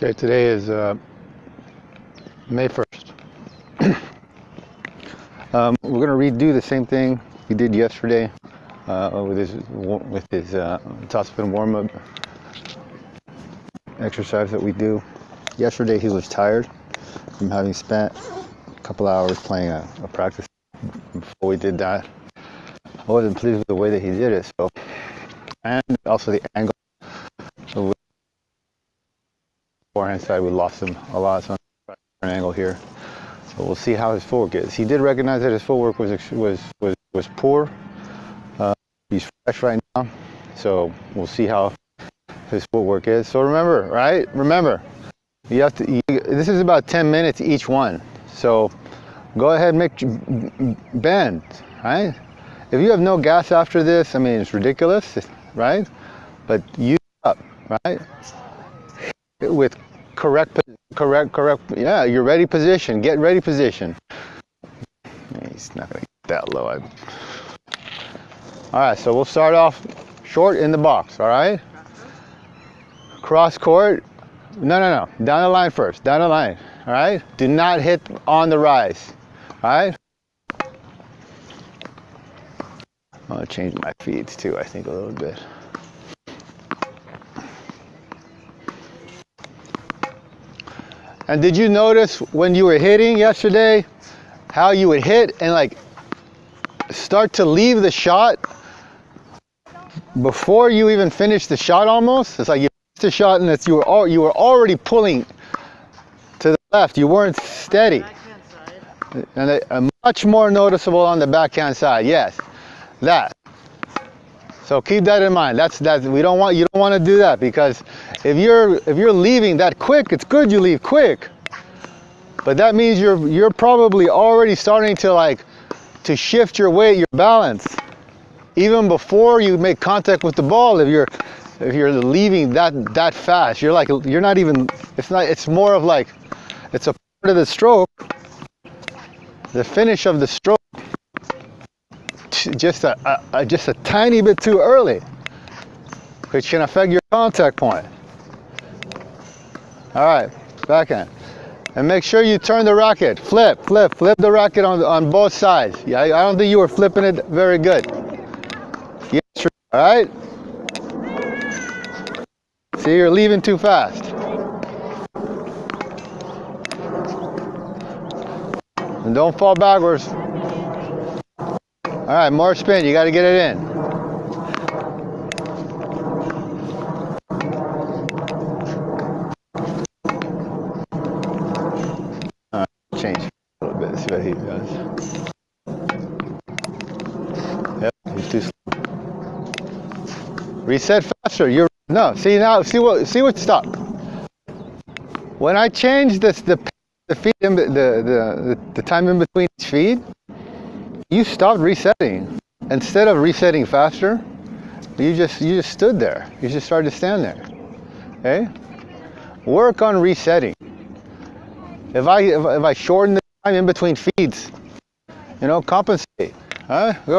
Okay, today is May 1st. We're going to redo the same thing we did yesterday with his TOPSPIN warm-up exercise that we do. Yesterday he was tired from having spent a couple hours playing a practice before we did that. I wasn't pleased with the way that he did it, so, and also the angle of the forehand side, we lost him a lot, so I'm an angle here. So we'll see how his footwork is. He did recognize that his footwork was poor. He's fresh right now, so we'll see how his footwork is. So remember, right? Remember, you have to. This is about 10 minutes each one. So go ahead, make bend, right? If you have no gas after this, I mean, it's ridiculous, right? But use up, right? With correct, yeah, your ready position, get ready position. He's not gonna get that low. All right, so we'll start off short in the box, all right? Cross court, no, down the line first, down the line, all right? Do not hit on the rise, all right? I'm gonna change my feeds too, I think, a little bit. And did you notice when you were hitting yesterday, how you would hit and like start to leave the shot before you even finish the shot almost? It's like you finished the shot and it's, you were already pulling to the left. You weren't steady. And much more noticeable on the backhand side. Yes, that. So keep that in mind. That's you don't want to do that, because if you're leaving that quick, it's good you leave quick. But that means you're probably already starting to shift your weight, your balance, even before you make contact with the ball. If you're leaving that fast, you're not even. It's more of like it's a part of the stroke, the finish of the stroke. Just a tiny bit too early, which can affect your contact point. All right, backhand, and make sure you turn the racket. Flip the racket on both sides. Yeah, I don't think you were flipping it very good. Yes, all right. See, you're leaving too fast. And don't fall backwards. All right, more spin. You got to get it in. All right, change a little bit. See what he does. Yep, he's too slow. Reset faster. See what? Stop. When I change the feed, the time in between each feed, you stopped resetting. Instead of resetting faster, you just stood there. You just started to stand there. Okay? Work on resetting. If I shorten the time in between feeds, compensate. Huh? Go.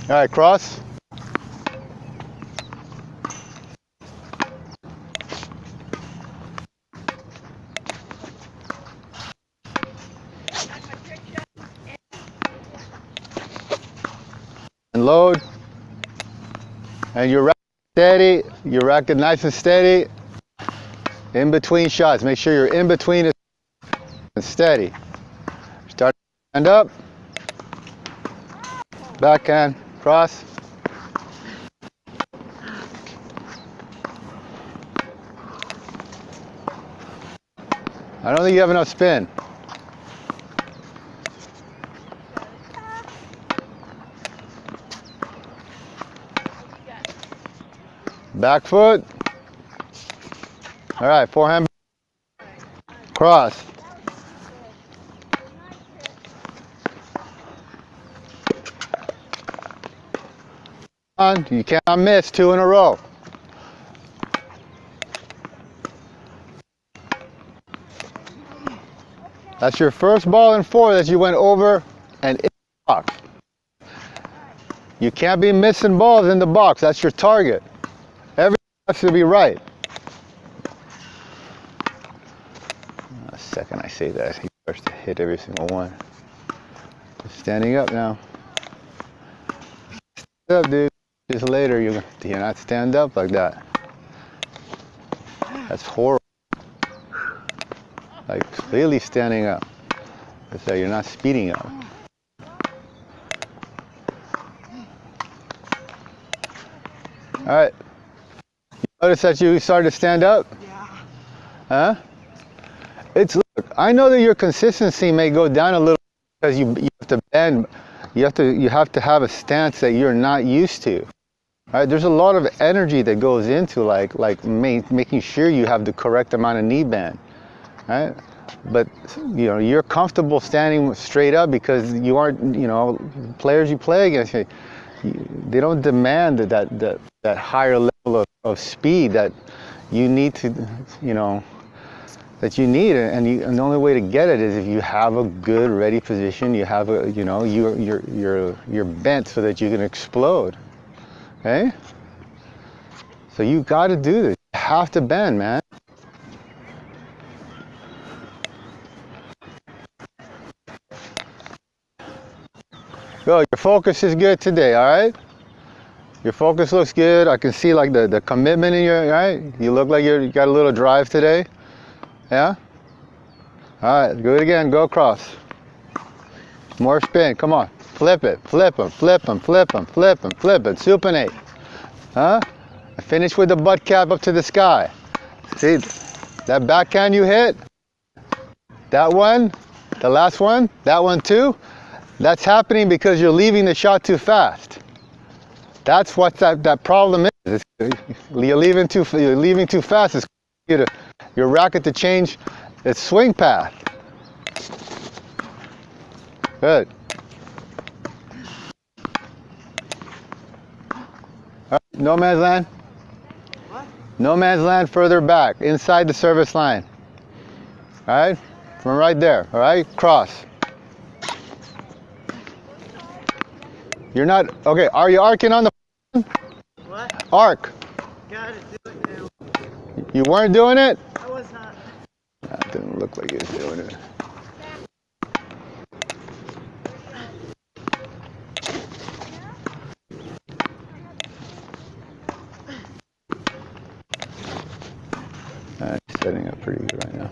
All right, cross. And load. And your racket steady. Your racket nice and steady. In between shots. Make sure you're in between and steady. Start to stand up. Backhand. Cross. I don't think you have enough spin. Back foot. All right, forehand. Cross. on, you cannot miss 2 in a row. That's your first ball in 4 that you went over and in the box. You can't be missing balls in the box. That's your target. Everything has to be right. The second I say that, he starts to hit every single one. Just standing up now. Stand up, dude. Just later, you're not stand up like that. That's horrible. Like clearly standing up. So you're not speeding up. All right. You notice that you started to stand up? Yeah. Huh? Look, I know that your consistency may go down a little because you have to bend. You have to have a stance that you're not used to. All right? There's a lot of energy that goes into making sure you have the correct amount of knee bend. Right? But you're comfortable standing straight up because you aren't, players you play against, they don't demand that higher level of speed that you need to, that you need, and the only way to get it is if you have a good ready position. You have you're bent so that you can explode. Okay? So you got to do this. You have to bend, man. Go, your focus is good today, all right? Your focus looks good. I can see like the commitment in your, right? You look like you got a little drive today. Yeah? All right, do it again, go across. More spin, come on. Flip it, flip them, flip them, flip them, flip them, flip it. Supinate. Huh? Finish with the butt cap up to the sky. See, that backhand you hit, that one, the last one, that one too, that's happening because you're leaving the shot too fast. That's what that problem is. You're leaving too fast. It's your racket to change its swing path. Good. All right, no man's land. What? No man's land further back, inside the service line. All right, from right there. All right, cross. You're not, okay, are you arcing on the What? arc? Gotta do it now. You weren't doing it? I was not. That didn't look like he was doing it. He's setting up pretty good right now.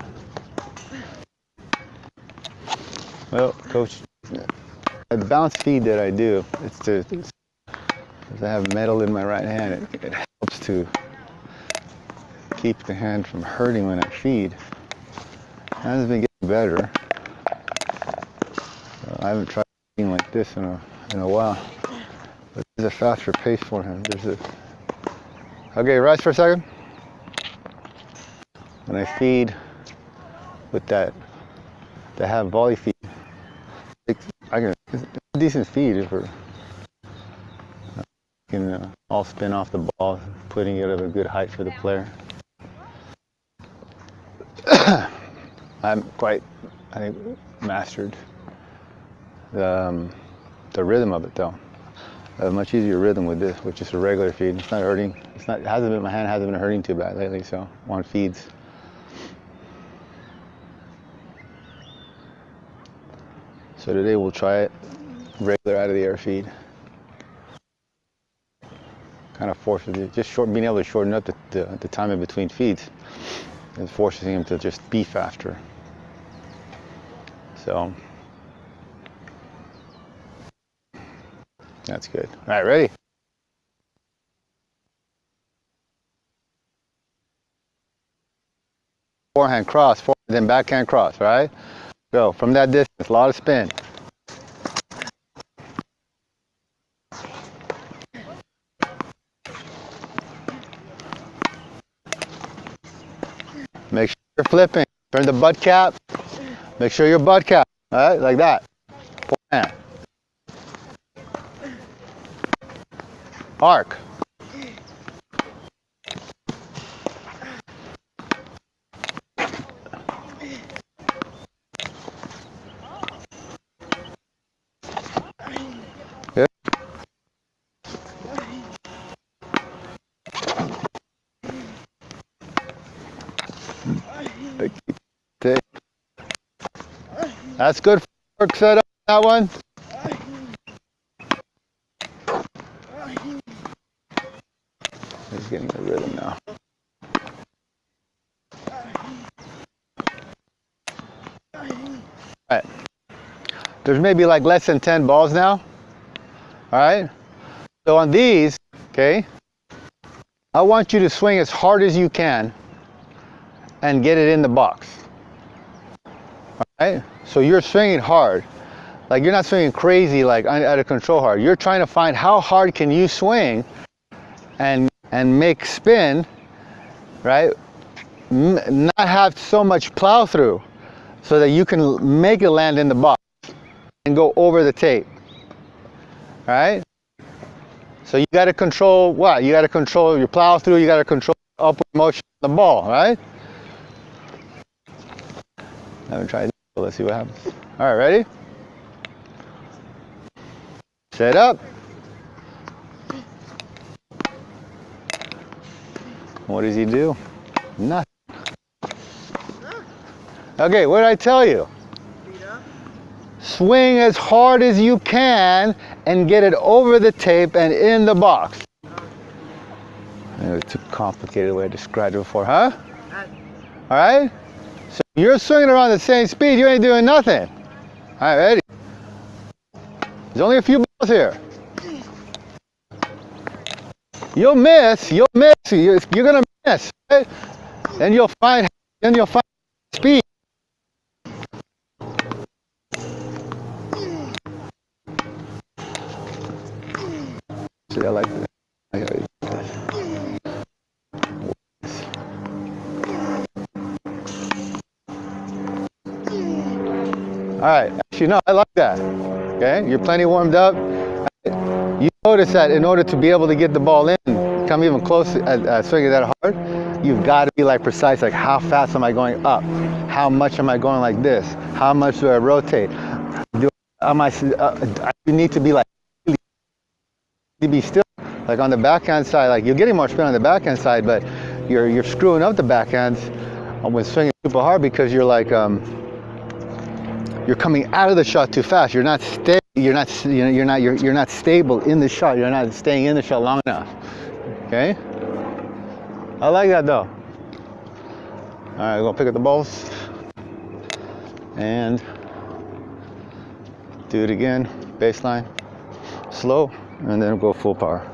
Well, coach, the bounce feed that I do, because I have metal in my right hand, it helps to keep the hand from hurting when I feed. Hand's been getting better. I haven't tried feeding like this in a while, but there's a faster pace for him. Okay, rise for a second. When I feed with that have volley feed, I can, it's a decent feed if we're can all spin off the ball, putting it at a good height for the player. I'm quite, I think, mastered the rhythm of it though. A much easier rhythm with this, which is a regular feed. It's not hurting. My hand hasn't been hurting too bad lately, so on feeds. So today we'll try it regular out of the air feed. Kind of forces it, just being able to shorten up the time in between feeds. It forces him to just be faster. So that's good. All right, ready? Forehand cross, then backhand cross, all right? Go from that distance, a lot of spin. Make sure you're flipping. Turn the butt cap. Make sure your butt cap. All right, like that. Forehand. Arc. Good. That's good work set up, that one. He's getting the rhythm now. All right. There's maybe like less than 10 balls now. All right. So on these, okay, I want you to swing as hard as you can and get it in the box. All right. So you're swinging hard. Like you're not swinging crazy, like out of control hard. You're trying to find how hard can you swing and make spin, right? Not have so much plow through so that you can make it land in the box and go over the tape. All right? So you got to control what? You got to control your plow through, you got to control upward motion of the ball, right? I haven't tried this, but let's see what happens. All right, ready? Set up. What does he do? Nothing. Okay, what did I tell you? Swing as hard as you can and get it over the tape and in the box. It's too complicated way I described it before, huh? All right? So you're swinging around the same speed, you ain't doing nothing. All right, ready? There's only a few balls here. You'll miss, you're gonna miss, right? Then you'll find speed. See, I like that. All right, actually, no, I like that. Okay, you're plenty warmed up. You notice that in order to be able to get the ball in, come even close swinging that hard, you've got to be like precise, like how fast am I going up? How much am I going like this? How much do I rotate? You need to be like, to be still, like on the backhand side, like you're getting more spin on the backhand side, but you're screwing up the backhands when swinging super hard because you're like, you're coming out of the shot too fast. You're not you're not stable in the shot. You're not staying in the shot long enough. Okay? I like that though. All right, we're gonna pick up the balls and do it again. Baseline, slow, and then go full power.